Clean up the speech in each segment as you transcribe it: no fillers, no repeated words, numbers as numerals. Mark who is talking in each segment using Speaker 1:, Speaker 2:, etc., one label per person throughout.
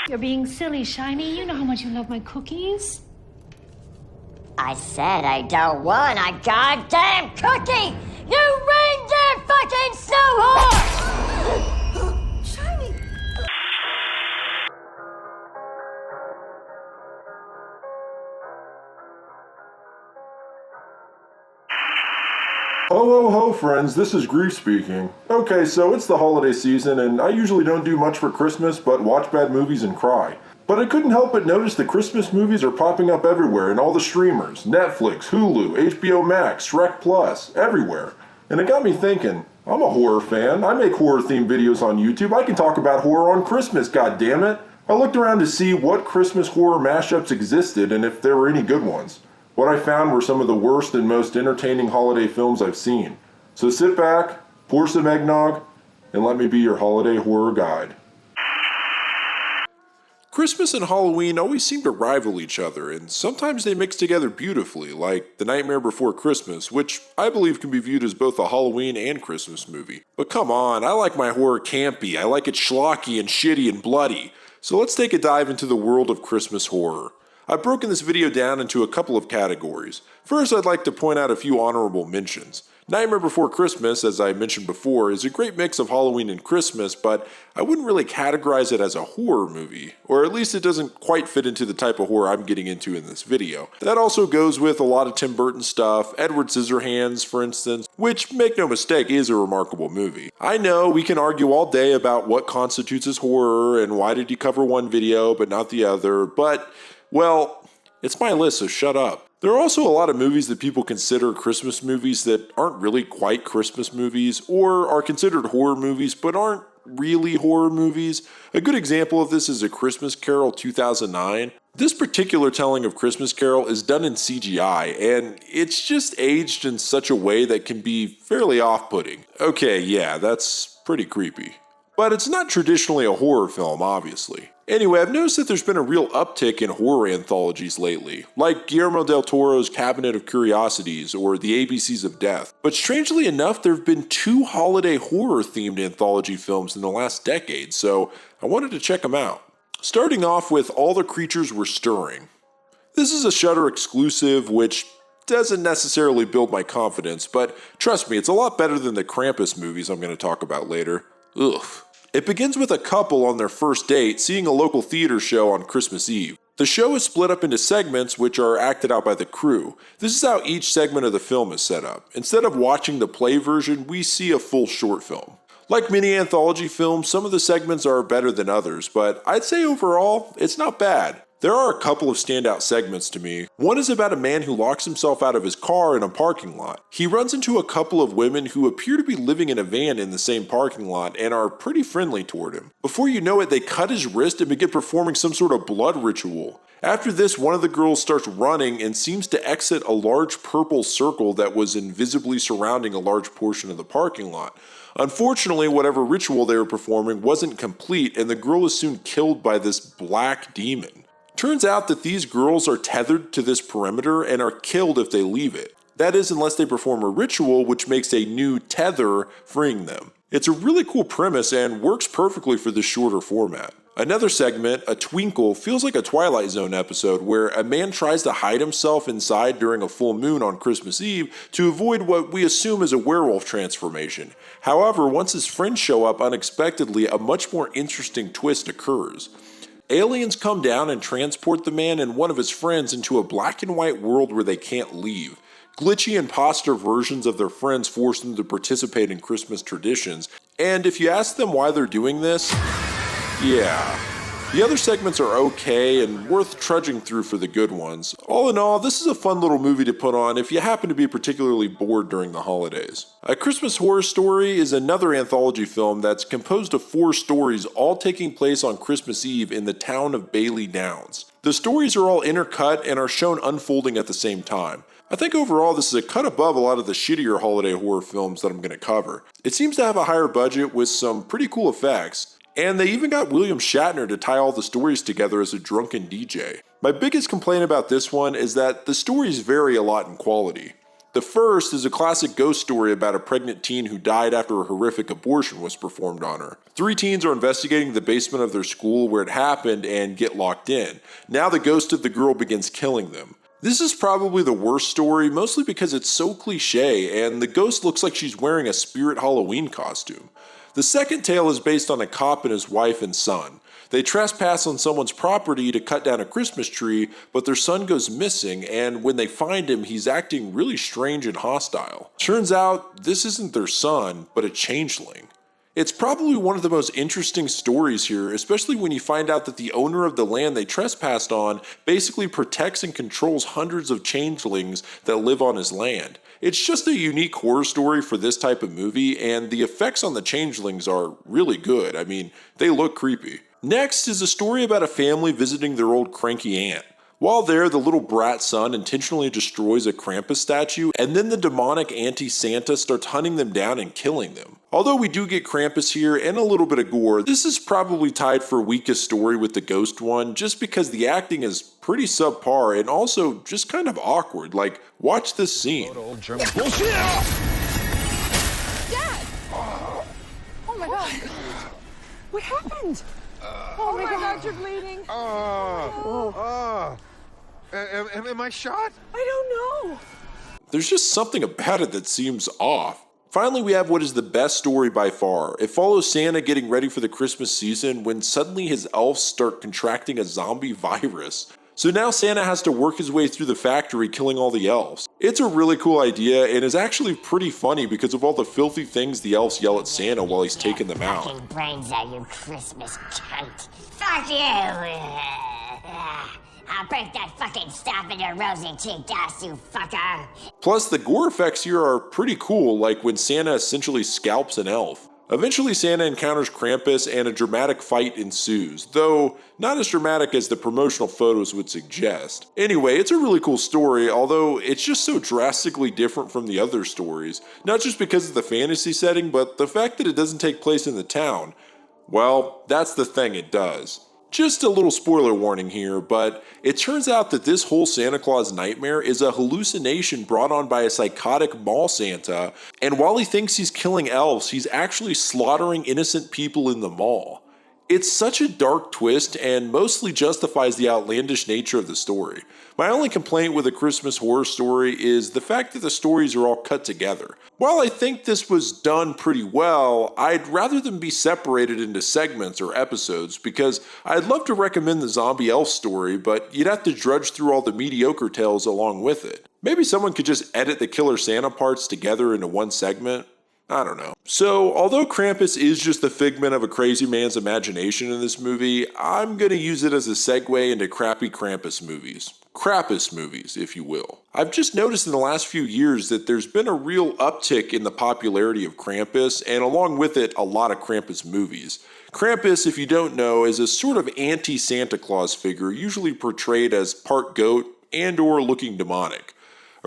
Speaker 1: You're being silly, Shiny. You know how much you love my cookies.
Speaker 2: I said I don't want a goddamn cookie! You reindeer fucking snowhorse!
Speaker 1: Shiny!
Speaker 3: Ho ho ho friends, this is Grief speaking. Okay, so it's the holiday season and I usually don't do much for Christmas but watch bad movies and cry. But I couldn't help but notice that Christmas movies are popping up everywhere in all the streamers, Netflix, Hulu, HBO Max, Shrek Plus, everywhere. And it got me thinking, I'm a horror fan, I make horror themed videos on YouTube, I can talk about horror on Christmas, goddammit. I looked around to see what Christmas horror mashups existed and if there were any good ones. What I found were some of the worst and most entertaining holiday films I've seen. So sit back, pour some eggnog, and let me be your holiday horror guide.
Speaker 4: Christmas and Halloween always seem to rival each other, and sometimes they mix together beautifully, like The Nightmare Before Christmas, which I believe can be viewed as both a Halloween and Christmas movie. But come on, I like my horror campy, I like it schlocky and shitty and bloody. So let's take a dive into the world of Christmas horror. I've broken this video down into a couple of categories. First, I'd like to point out a few honorable mentions. Nightmare Before Christmas, as I mentioned before, is a great mix of Halloween and Christmas, but I wouldn't really categorize it as a horror movie, or at least it doesn't quite fit into the type of horror I'm getting into in this video. That also goes with a lot of Tim Burton stuff, Edward Scissorhands, for instance, which, make no mistake, is a remarkable movie. I know we can argue all day about what constitutes as horror and why did you cover one video but not the other, but, well, it's my list, so shut up. There are also a lot of movies that people consider Christmas movies that aren't really quite Christmas movies, or are considered horror movies but aren't really horror movies. A good example of this is A Christmas Carol 2009. This particular telling of Christmas Carol is done in CGI, and it's just aged in such a way that can be fairly off-putting. Okay, yeah, that's pretty creepy. But it's not traditionally a horror film, obviously. Anyway, I've noticed that there's been a real uptick in horror anthologies lately, like Guillermo del Toro's Cabinet of Curiosities or The ABCs of Death. But strangely enough, there have been 2 holiday horror-themed anthology films in the last decade, so I wanted to check them out. Starting off with All the Creatures Were Stirring. This is a Shudder exclusive, which doesn't necessarily build my confidence, but trust me, it's a lot better than the Krampus movies I'm going to talk about later. Ugh. It begins with a couple on their first date seeing a local theater show on Christmas Eve. The show is split up into segments which are acted out by the crew. This is how each segment of the film is set up. Instead of watching the play version, we see a full short film. Like many anthology films, some of the segments are better than others, but I'd say overall, it's not bad. There are a couple of standout segments to me. One is about a man who locks himself out of his car in a parking lot. He runs into a couple of women who appear to be living in a van in the same parking lot and are pretty friendly toward him. Before you know it, they cut his wrist and begin performing some sort of blood ritual. After this, one of the girls starts running and seems to exit a large purple circle that was invisibly surrounding a large portion of the parking lot. Unfortunately, whatever ritual they were performing wasn't complete, and the girl is soon killed by this black demon. Turns out that these girls are tethered to this perimeter and are killed if they leave it. That is, unless they perform a ritual which makes a new tether freeing them. It's a really cool premise and works perfectly for this shorter format. Another segment, A Twinkle, feels like a Twilight Zone episode where a man tries to hide himself inside during a full moon on Christmas Eve to avoid what we assume is a werewolf transformation. However, once his friends show up unexpectedly, a much more interesting twist occurs. Aliens come down and transport the man and one of his friends into a black and white world where they can't leave. Glitchy imposter versions of their friends force them to participate in Christmas traditions, and if you ask them why they're doing this, yeah. The other segments are okay and worth trudging through for the good ones. All in all, this is a fun little movie to put on if you happen to be particularly bored during the holidays. A Christmas Horror Story is another anthology film that's composed of 4 stories all taking place on Christmas Eve in the town of Bailey Downs. The stories are all intercut and are shown unfolding at the same time. I think overall this is a cut above a lot of the shittier holiday horror films that I'm going to cover. It seems to have a higher budget with some pretty cool effects. And they even got William Shatner to tie all the stories together as a drunken DJ. My biggest complaint about this one is that the stories vary a lot in quality. The first is a classic ghost story about a pregnant teen who died after a horrific abortion was performed on her. 3 teens are investigating the basement of their school where it happened and get locked in. Now the ghost of the girl begins killing them. This is probably the worst story, mostly because it's so cliche and the ghost looks like she's wearing a Spirit Halloween costume. The second tale is based on a cop and his wife and son. They trespass on someone's property to cut down a Christmas tree, but their son goes missing, and when they find him, he's acting really strange and hostile. Turns out, this isn't their son, but a changeling. It's probably one of the most interesting stories here, especially when you find out that the owner of the land they trespassed on basically protects and controls hundreds of changelings that live on his land. It's just a unique horror story for this type of movie, and the effects on the changelings are really good. I mean, they look creepy. Next is a story about a family visiting their old cranky aunt. While there, the little brat son intentionally destroys a Krampus statue, and then the demonic anti-Santa starts hunting them down and killing them. Although we do get Krampus here and a little bit of gore, this is probably tied for weakest story with the ghost one, just because the acting is pretty subpar and also just kind of awkward. Like, watch this scene.
Speaker 5: Dad! Oh my god! What happened? Oh my god, you're bleeding.
Speaker 6: Am I shot?
Speaker 5: I don't know.
Speaker 4: There's just something about it that seems off. Finally, we have what is the best story by far. It follows Santa getting ready for the Christmas season when suddenly his elves start contracting a zombie virus. So now Santa has to work his way through the factory killing all the elves. It's a really cool idea and is actually pretty funny because of all the filthy things the elves yell at Santa while he's taking them out.
Speaker 2: Fucking brains out, you Christmas cunt. Fuck you! I'll break that fucking stop in your rosy-cheeked ass, you fucker!
Speaker 4: Plus, the gore effects here are pretty cool, like when Santa essentially scalps an elf. Eventually, Santa encounters Krampus and a dramatic fight ensues, though not as dramatic as the promotional photos would suggest. Anyway, it's a really cool story, although it's just so drastically different from the other stories, not just because of the fantasy setting, but the fact that it doesn't take place in the town. Well, that's the thing, it does. Just a little spoiler warning here, but it turns out that this whole Santa Claus nightmare is a hallucination brought on by a psychotic mall Santa, and while he thinks he's killing elves, he's actually slaughtering innocent people in the mall. It's such a dark twist and mostly justifies the outlandish nature of the story. My only complaint with a Christmas horror story is the fact that the stories are all cut together. While I think this was done pretty well, I'd rather them be separated into segments or episodes because I'd love to recommend the zombie elf story, but you'd have to drudge through all the mediocre tales along with it. Maybe someone could just edit the Killer Santa parts together into one segment. I don't know. So, although Krampus is just the figment of a crazy man's imagination in this movie, I'm gonna use it as a segue into crappy Krampus movies. Krampus movies, if you will. I've just noticed in the last few years that there's been a real uptick in the popularity of Krampus, and along with it, a lot of Krampus movies. Krampus, if you don't know, is a sort of anti-Santa Claus figure, usually portrayed as part goat and or looking demonic.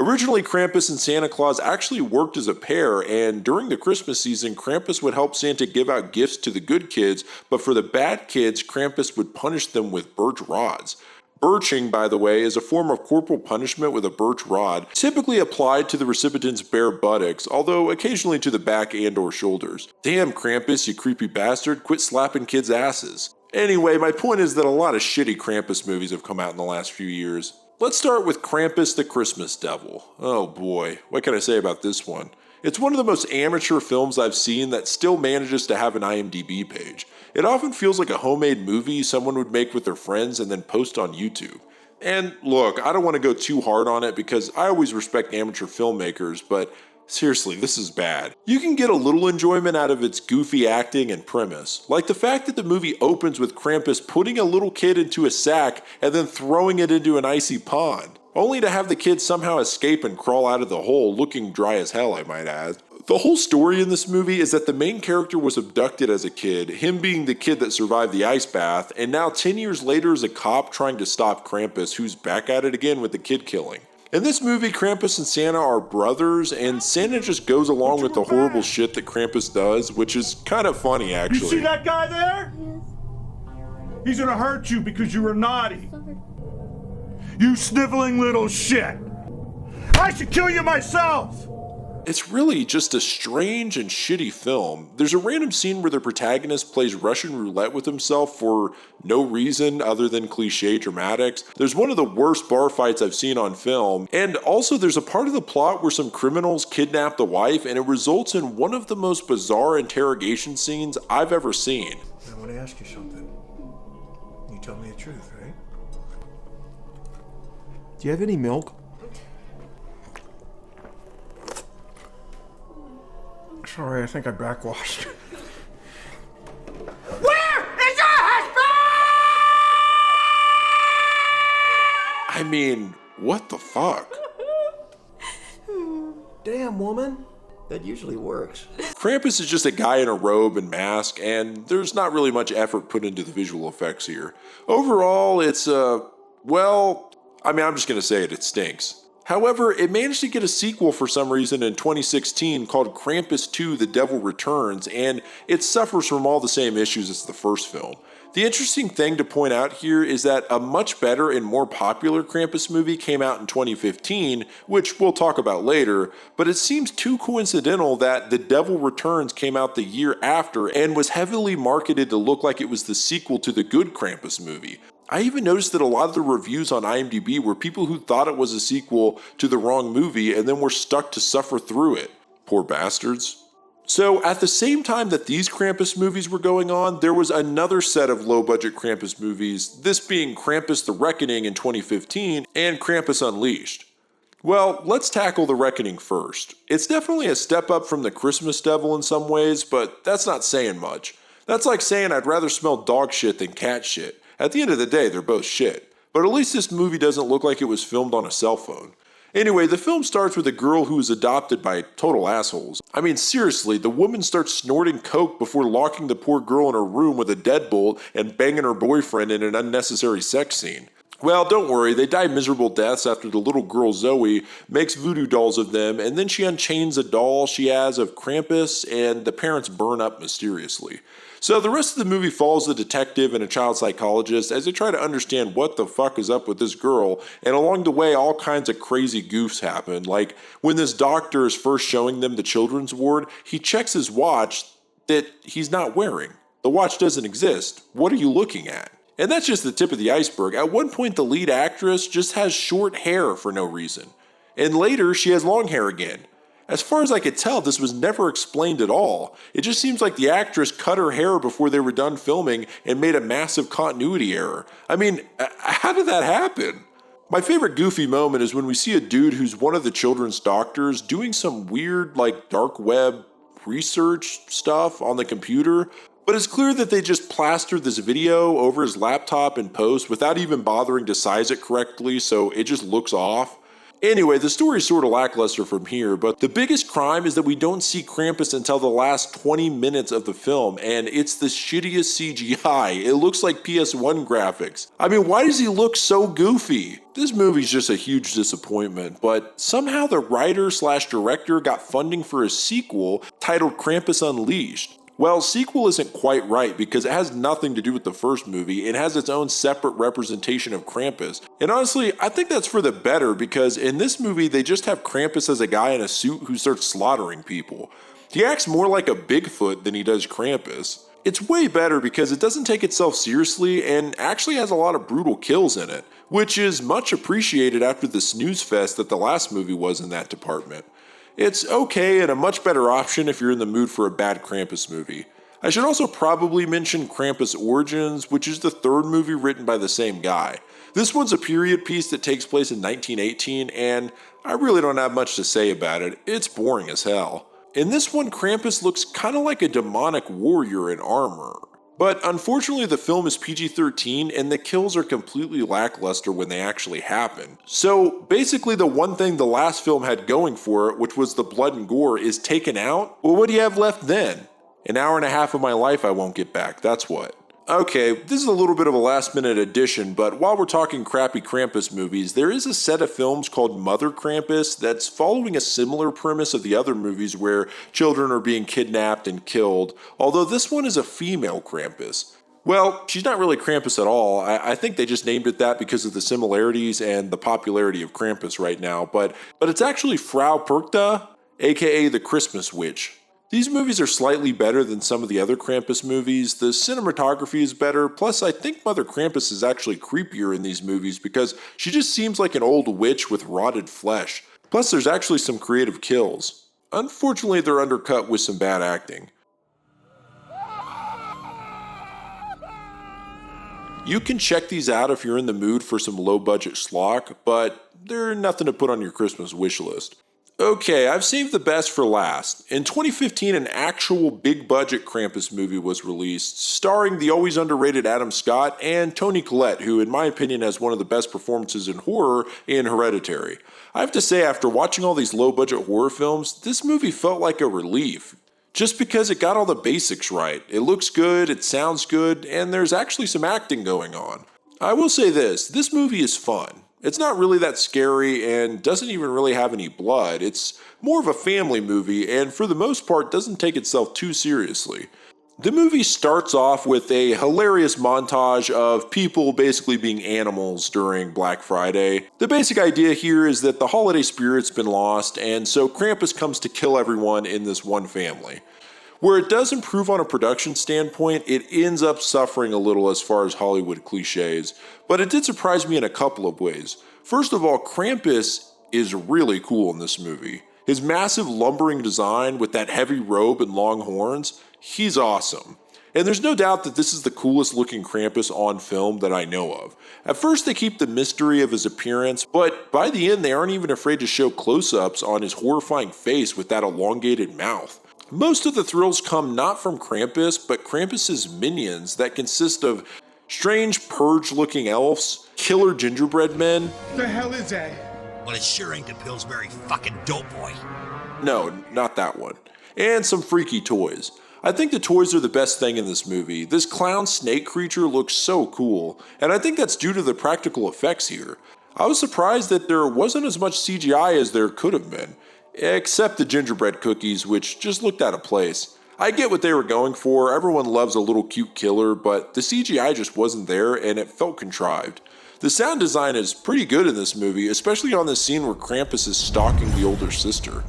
Speaker 4: Originally, Krampus and Santa Claus actually worked as a pair, and during the Christmas season, Krampus would help Santa give out gifts to the good kids, but for the bad kids, Krampus would punish them with birch rods. Birching, by the way, is a form of corporal punishment with a birch rod, typically applied to the recipient's bare buttocks, although occasionally to the back and or shoulders. Damn, Krampus, you creepy bastard, quit slapping kids' asses. Anyway, my point is that a lot of shitty Krampus movies have come out in the last few years. Let's start with Krampus the Christmas Devil. Oh boy, what can I say about this one? It's one of the most amateur films I've seen that still manages to have an IMDb page. It often feels like a homemade movie someone would make with their friends and then post on YouTube. And look, I don't want to go too hard on it because I always respect amateur filmmakers, but seriously, this is bad. You can get a little enjoyment out of its goofy acting and premise, like the fact that the movie opens with Krampus putting a little kid into a sack and then throwing it into an icy pond, only to have the kid somehow escape and crawl out of the hole looking dry as hell, I might add. The whole story in this movie is that the main character was abducted as a kid, him being the kid that survived the ice bath, and now 10 years later is a cop trying to stop Krampus, who's back at it again with the kid killing. In this movie, Krampus and Santa are brothers, and Santa just goes along with the horrible shit that Krampus does, which is kind of funny, actually.
Speaker 7: You see that guy there? He's gonna hurt you because you were naughty. You sniveling little shit. I should kill you myself!
Speaker 4: It's really just a strange and shitty film. There's a random scene where the protagonist plays Russian roulette with himself for no reason other than cliche dramatics. There's one of the worst bar fights I've seen on film. And also there's a part of the plot where some criminals kidnap the wife and it results in one of the most bizarre interrogation scenes I've ever seen.
Speaker 7: I want to ask you something. You tell me the truth, right? Do you have any milk? Sorry, I think I backwashed. Where is your husband?
Speaker 4: I mean, what the fuck?
Speaker 7: Damn, woman. That usually works.
Speaker 4: Krampus is just a guy in a robe and mask, and there's not really much effort put into the visual effects here. Overall, it's, well, I mean, I'm just gonna say it, it stinks. However, it managed to get a sequel for some reason in 2016 called Krampus 2: The Devil Returns, and it suffers from all the same issues as the first film. The interesting thing to point out here is that a much better and more popular Krampus movie came out in 2015, which we'll talk about later, but it seems too coincidental that The Devil Returns came out the year after and was heavily marketed to look like it was the sequel to the GOOD Krampus movie. I even noticed that a lot of the reviews on IMDb were people who thought it was a sequel to the wrong movie and then were stuck to suffer through it. Poor bastards. So at the same time that these Krampus movies were going on, there was another set of low-budget Krampus movies, this being Krampus the Reckoning in 2015 and Krampus Unleashed. Well, let's tackle The Reckoning first. It's definitely a step up from the Christmas Devil in some ways, but that's not saying much. That's like saying I'd rather smell dog shit than cat shit. At the end of the day, they're both shit. But at least this movie doesn't look like it was filmed on a cell phone. Anyway, the film starts with a girl who is adopted by total assholes. I mean, seriously, the woman starts snorting coke before locking the poor girl in her room with a deadbolt and banging her boyfriend in an unnecessary sex scene. Well, don't worry, they die miserable deaths after the little girl Zoe makes voodoo dolls of them, and then she unchains a doll she has of Krampus, and the parents burn up mysteriously. So the rest of the movie follows the detective and a child psychologist as they try to understand what the fuck is up with this girl, and along the way all kinds of crazy goofs happen, like when this doctor is first showing them the children's ward, he checks his watch that he's not wearing. The watch doesn't exist. What are you looking at? And that's just the tip of the iceberg. At one point the lead actress just has short hair for no reason, and later she has long hair again. As far as I could tell, this was never explained at all. It just seems like the actress cut her hair before they were done filming and made a massive continuity error. I mean, how did that happen? My favorite goofy moment is when we see a dude who's one of the children's doctors doing some weird, like, dark web research stuff on the computer, but it's clear that they just plastered this video over his laptop in post without even bothering to size it correctly, so it just looks off. Anyway, the story's sort of lackluster from here, but the biggest crime is that we don't see Krampus until the last 20 minutes of the film, and it's the shittiest CGI. It looks like PS1 graphics. I mean, why does he look so goofy? This movie's just a huge disappointment, but somehow the writer/director got funding for a sequel titled Krampus Unleashed. Well, sequel isn't quite right because it has nothing to do with the first movie. It has its own separate representation of Krampus. And honestly, I think that's for the better because in this movie, they just have Krampus as a guy in a suit who starts slaughtering people. He acts more like a Bigfoot than he does Krampus. It's way better because it doesn't take itself seriously and actually has a lot of brutal kills in it, which is much appreciated after the snooze fest that the last movie was in that department. It's okay and a much better option if you're in the mood for a bad Krampus movie. I should also probably mention Krampus Origins, which is the third movie written by the same guy. This one's a period piece that takes place in 1918, and I really don't have much to say about it. It's boring as hell. In this one, Krampus looks kind of like a demonic warrior in armor. But unfortunately the film is PG-13 and the kills are completely lackluster when they actually happen. So basically the one thing the last film had going for it, which was the blood and gore, is taken out. Well, what do you have left then? An hour and a half of my life I won't get back, that's what. Okay, this is a little bit of a last minute addition, but while we're talking crappy Krampus movies, there is a set of films called Mother Krampus that's following a similar premise of the other movies where children are being kidnapped and killed, although this one is a female Krampus. Well, she's not really Krampus at all. I think they just named it that because of the similarities and the popularity of Krampus right now. But it's actually Frau Perkta, aka the Christmas Witch. These movies are slightly better than some of the other Krampus movies. The cinematography is better, plus I think Mother Krampus is actually creepier in these movies because she just seems like an old witch with rotted flesh. Plus there's actually some creative kills. Unfortunately, they're undercut with some bad acting. You can check these out if you're in the mood for some low-budget schlock, but they're nothing to put on your Christmas wish list. Okay, I've saved the best for last. In 2015, an actual big-budget Krampus movie was released, starring the always underrated Adam Scott and Toni Collette, who in my opinion has one of the best performances in horror in Hereditary. I have to say, after watching all these low-budget horror films, this movie felt like a relief. Just because it got all the basics right. It looks good, it sounds good, and there's actually some acting going on. I will say this movie is fun. It's not really that scary and doesn't even really have any blood. It's more of a family movie and for the most part doesn't take itself too seriously. The movie starts off with a hilarious montage of people basically being animals during Black Friday. The basic idea here is that the holiday spirit's been lost and so Krampus comes to kill everyone in this one family. Where it does improve on a production standpoint, it ends up suffering a little as far as Hollywood cliches, but it did surprise me in a couple of ways. First of all, Krampus is really cool in this movie. His massive lumbering design with that heavy robe and long horns, he's awesome. And there's no doubt that this is the coolest looking Krampus on film that I know of. At first they keep the mystery of his appearance, but by the end they aren't even afraid to show close-ups on his horrifying face with that elongated mouth. Most of the thrills come not from Krampus, but Krampus's minions that consist of strange purge-looking elves, killer gingerbread men.
Speaker 7: The hell is that?
Speaker 8: Well, it sure ain't the Pillsbury fucking Doughboy.
Speaker 4: No, not that one. And some freaky toys. I think the toys are the best thing in this movie. This clown snake creature looks so cool, and I think that's due to the practical effects here. I was surprised that there wasn't as much CGI as there could have been. Except the gingerbread cookies, which just looked out of place. I get what they were going for, everyone loves a little cute killer, but the CGI just wasn't there and it felt contrived. The sound design is pretty good in this movie, especially on the scene where Krampus is stalking the older sister.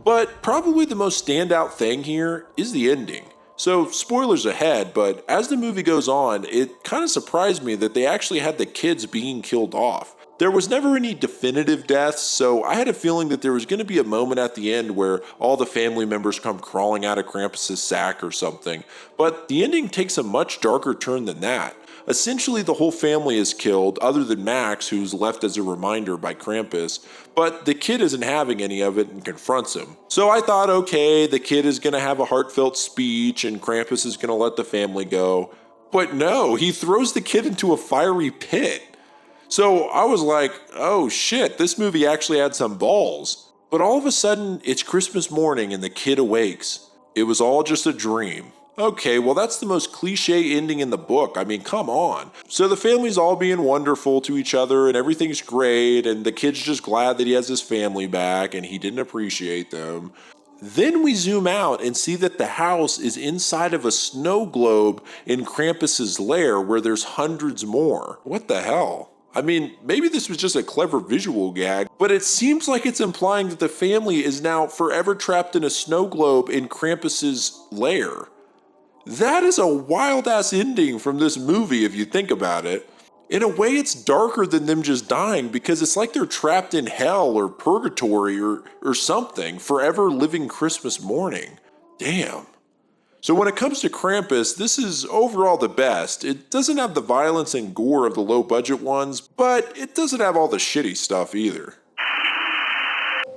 Speaker 4: But probably the most standout thing here is the ending. So spoilers ahead, but as the movie goes on, it kind of surprised me that they actually had the kids being killed off. There was never any definitive deaths, so I had a feeling that there was going to be a moment at the end where all the family members come crawling out of Krampus's sack or something. But the ending takes a much darker turn than that. Essentially, the whole family is killed, other than Max, who's left as a reminder by Krampus, but the kid isn't having any of it and confronts him. So I thought, okay, the kid is going to have a heartfelt speech and Krampus is going to let the family go. But no, he throws the kid into a fiery pit. So I was like, oh shit, this movie actually had some balls. But all of a sudden, it's Christmas morning and the kid awakes. It was all just a dream. Okay, well that's the most cliche ending in the book. I mean, come on. So the family's all being wonderful to each other and everything's great and the kid's just glad that he has his family back and he didn't appreciate them. Then we zoom out and see that the house is inside of a snow globe in Krampus's lair where there's hundreds more. What the hell? I mean, maybe this was just a clever visual gag, but it seems like it's implying that the family is now forever trapped in a snow globe in Krampus's lair. That is a wild-ass ending from this movie if you think about it. In a way, it's darker than them just dying because it's like they're trapped in hell or purgatory or something, forever living Christmas morning. Damn. So when it comes to Krampus, this is overall the best. It doesn't have the violence and gore of the low-budget ones, but it doesn't have all the shitty stuff either.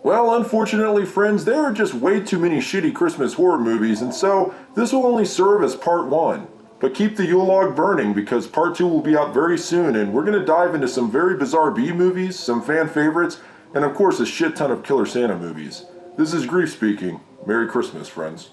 Speaker 3: Well, unfortunately, friends, there are just way too many shitty Christmas horror movies, and so this will only serve as part 1. But keep the Yule log burning because part 2 will be out very soon, and we're going to dive into some very bizarre B-movies, some fan favorites, and of course a shit ton of Killer Santa movies. This is Grief speaking. Merry Christmas, friends.